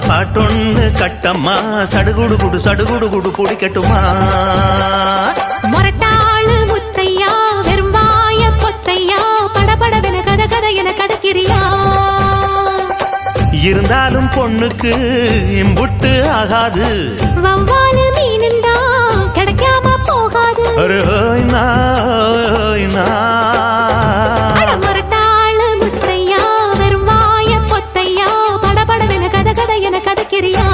பாட்டொன்னு கட்டம்மா சடுகுடு குடு குடிக்கட்டுமா மொரட்டாளு முத்தையா வெறும்பாய பொத்தையா படபடவென கதை என கதக்கிறியா இருந்தாலும் பொண்ணுக்கு இம்புட்டு ஆகாது வவ்வாலு மீனுந்தா கிடைக்காம போகாது மொரட்டாளு முத்தையா வெறும்பாய பொத்தையா படபடவென கதை என கதக்கிறியா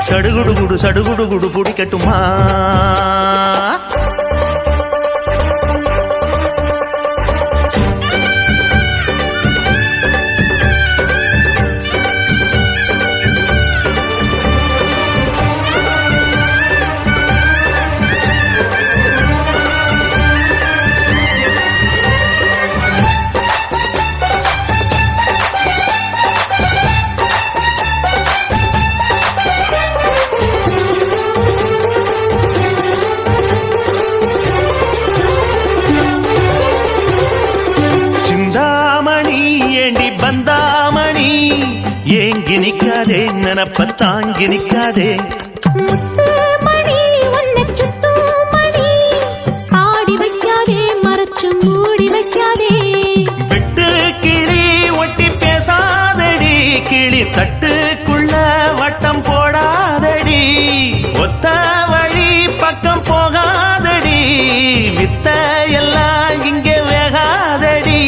சடுகுடு குடு பிடிக்கட்டுமா பந்தாமணி ஏங்கி நிக்காதே நினப்ப தாங்கி நிக்காதே முத்துமணி உன்னை சுத்துமணி ஆடி வைக்காதே மறைச்சு மூடி வைக்காதே விட்டு கிளி ஒட்டி பேசாதடி கிளி தட்டுக்குள்ள வட்டம் போடாதடி ஒத்த வழி பக்கம் போகாதடி வித்த எல்லாம் இங்கே வேகாதடி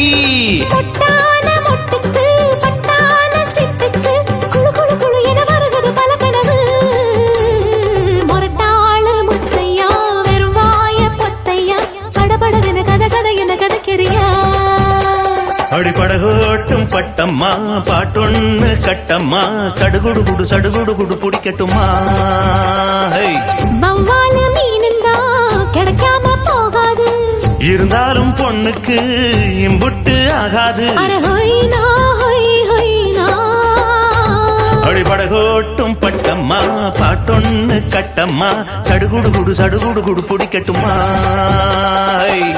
அடிப்படகோட்டும் பட்டம்மா பாட்டொன்னு கட்டம்மா சடுகுடு குடு பிடிக்கட்டுமா வவ்வாலு மீனுந்தா கிடைக்காம போகாது இருந்தாலும் பொண்ணுக்கு இம்புட்டு ஆகாது அடிப்படகோட்டும் பட்டம்மா பாட்டொன்னு கட்டம்மா சடுகுடு குடு பிடிக்கட்டுமா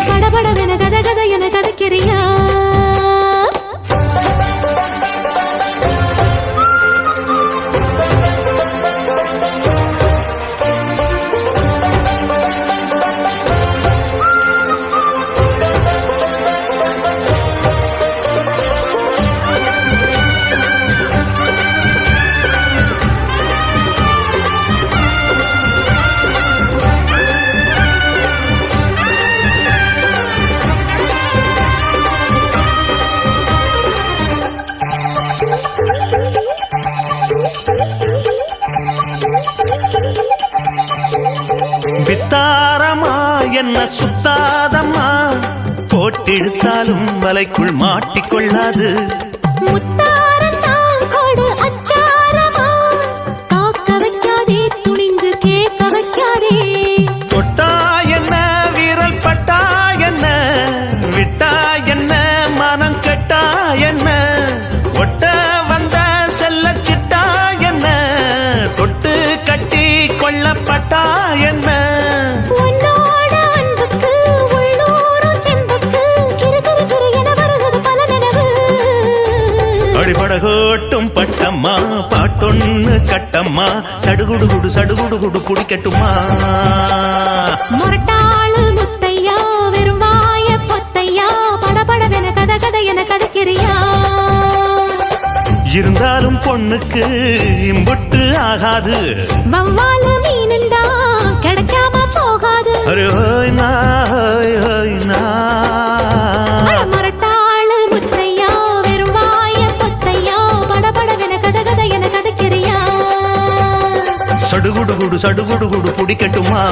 படபடவென கதை என கதக்கிறியா வித்தாரமா என்ன சுத்தாதம்மா போட்டிழுத்தாலும் வலைக்குள் மாட்டிக்கொள்ளாது தொட்டா என்ன வீரல் பட்டா என்ன விட்டா என்ன மனம் கெட்டா என்ன ஒட்ட வந்த செல்ல சிட்டா என்ன தொட்டு கட்டி கொள்ளப்பட்டா என்ன அடிப்படகோட்டும் பட்டம்மா பாட்டொன்னு கட்டம்மா சடுகுடு குடு பிடிக்கட்டுமா மொரட்டாளு முத்தையா வெறும்பாய பொத்தையா படபடவென கதை என கதக்கிறியா இருந்தாலும் பொண்ணுக்கு இம்புட்டு ஆகாது வவ்வாலு மீனுந்தா கிடைக்காம போகாது மொரட்டாளு முத்தையா வெறும்பாய பொத்தையா படபடவென கதை என கதக்கிறியா சடுகுடு குடு பிடிக்கட்டுமா